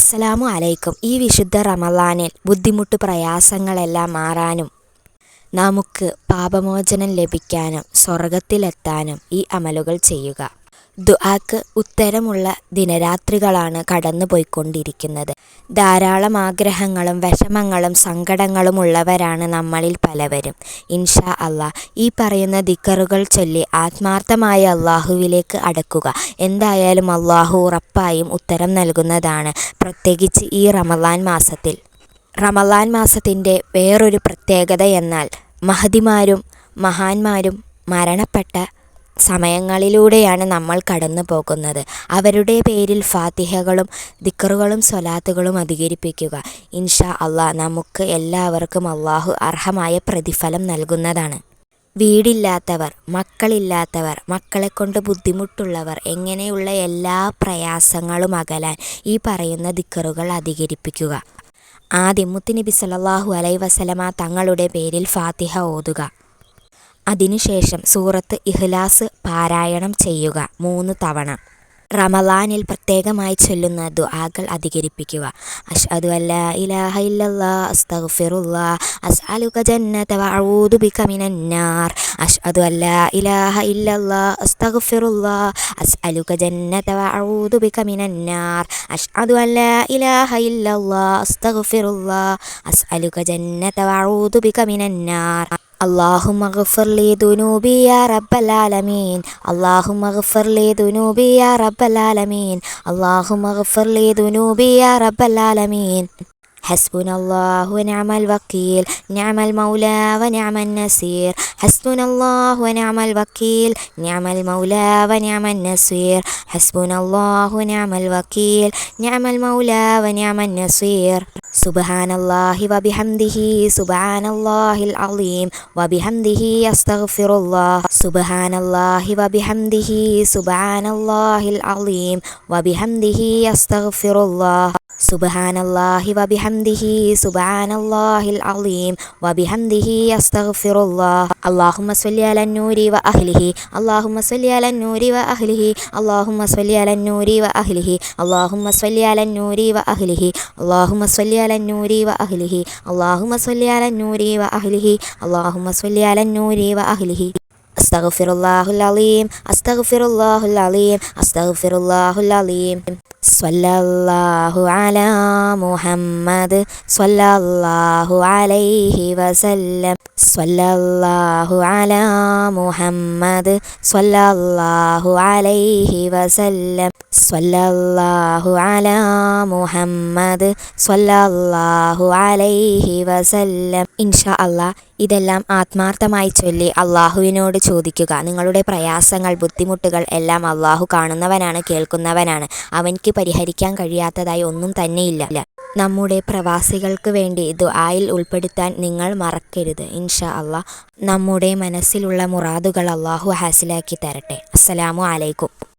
അസ്സലാമു അലൈക്കും. ഈ വിശുദ്ധ റമളാനിൽ ബുദ്ധിമുട്ട് പ്രയാസങ്ങളെല്ലാം മാറാനും നമുക്ക് പാപമോചനം ലഭിക്കാനും സ്വർഗത്തിലെത്താനും ഈ അമലുകൾ ചെയ്യുക. ദുആക്ക് ഉത്തരമുള്ള ദിനരാത്രികളാണ് കടന്നു പോയിക്കൊണ്ടിരിക്കുന്നത്. ധാരാളം ആഗ്രഹങ്ങളും വിഷമങ്ങളും സങ്കടങ്ങളും ഉള്ളവരാണ് നമ്മളിൽ പലവരും. ഇൻഷാ അല്ലാ ഈ പറയുന്ന ദിക്റുകൾ ചൊല്ലി ആത്മാർത്ഥമായി അള്ളാഹുവിലേക്ക് അടുക്കുക. എന്തായാലും അള്ളാഹു ഉറപ്പായും ഉത്തരം നൽകുന്നതാണ്, പ്രത്യേകിച്ച് ഈ റമളാൻ മാസത്തിൽ. റമളാൻ മാസത്തിൻ്റെ വേറൊരു പ്രത്യേകത എന്നാൽ മഹദിമാരും മഹാന്മാരും മരണപ്പെട്ട സമയങ്ങളിലൂടെയാണ് നമ്മൾ കടന്നു പോകുന്നത്. അവരുടെ പേരിൽ ഫാത്തിഹകളും ദിക്റുകളും സ്വലാത്തുകളും അധികരിപ്പിക്കുക. ഇൻഷാ അല്ലാ നമുക്ക് എല്ലാവർക്കും അള്ളാഹു അർഹമായ പ്രതിഫലം നൽകുന്നതാണ്. വീടില്ലാത്തവർ, മക്കളില്ലാത്തവർ, മക്കളെക്കൊണ്ട് ബുദ്ധിമുട്ടുള്ളവർ, എങ്ങനെയുള്ള എല്ലാ പ്രയാസങ്ങളും അകലാൻ ഈ പറയുന്ന ദിക്റുകൾ അധികരിപ്പിക്കുക. ആദ്യം മുത്തുനബി സല്ലല്ലാഹു അലൈഹി വസല്ലമ തങ്ങളുടെ പേരിൽ ഫാത്തിഹ ഓതുക. അതിനുശേഷം സൂറത്ത് ഇഖ്ലാസ് പാരായണം ചെയ്യുക 3 തവണ. റമളാനിൽ പ്രത്യേകമായി ചൊല്ലുന്ന ദുആകൾ അധികരിപ്പിക്കുക. അശ്ഹദു അല്ലാ ഇലാഹ ഇല്ലല്ലാഹ് അസ്തഗ്ഫിറുല്ലാഹ് അസ്അലുക ജന്നത വഅഊദു ബിക മിനന്നാർ. അശ്ഹദു അല്ലാ ഇലാഹ ഇല്ലല്ലാഹ് അസ്തഗ്ഫിറുല്ലാഹ് അസ്അലുക ജന്നത വഅഊദു ബിക മിനന്നാർ. അശ്ഹദു അല്ലാ ഇലാഹ ഇല്ലല്ലാഹ് അസ്തഗ്ഫിറുല്ലാഹ് അസ്അലുക ജന്നത വഅഊദു ബിക മിനന്നാർ. اللهم اغفر لي ذنوبي يا رب العالمين. اللهم اغفر لي ذنوبي يا رب العالمين. اللهم اغفر لي ذنوبي يا رب العالمين. حسبنا الله ونعم الوكيل، نعم المولى ونعم النصير. حسبنا الله ونعم الوكيل، نعم المولى ونعم النصير. حسبنا الله ونعم الوكيل، نعم المولى ونعم النصير. سبحان الله وبحمده سبحان الله العظيم وبحمده أستغفر الله. سبحان الله وبحمده سبحان الله العظيم وبحمده أستغفر الله. سبحان الله وبحمده سبحان الله العظيم وبحمده أستغفر الله. اللهم صل على النور وأهله. اللهم صل على النور وأهله. اللهم صل على النور وأهله. اللهم صل على النور وأهله. اللهم صل على النور وأهله. اللهم صل على النور وأهله. اللهم صل على النور وأهله. أستغفر الله العظيم أستغفر الله العظيم أستغفر الله العظيم. صلى الله على محمد صلى الله عليه وسلم. صلى الله على محمد صلى الله عليه وسلم. صلى الله على محمد صلى الله عليه وسلم. ഇൻഷാ അല്ലാ ഇതെല്ലാം ആത്മാർത്ഥമായി ചൊല്ലി അള്ളാഹുവിനോട് ചോദിക്കുക. നിങ്ങളുടെ പ്രയാസങ്ങൾ ബുദ്ധിമുട്ടുകൾ എല്ലാം അള്ളാഹു കാണുന്നവനാണ്, കേൾക്കുന്നവനാണ്. അവനിക്ക് പരിഹരിക്കാൻ കഴിയാത്തതായി ഒന്നും തന്നെയില്ല. നമ്മുടെ പ്രവാസികൾക്ക് വേണ്ടി ദുആയിൽ ഉൾപ്പെടുത്താൻ നിങ്ങൾ മറക്കരുത്. ഇൻഷാ അല്ലാ നമ്മുടെ മനസ്സിലുള്ള മുറാദുകൾ അള്ളാഹു ഹാസിലാക്കി തരട്ടെ. അസ്സലാമു അലൈക്കും.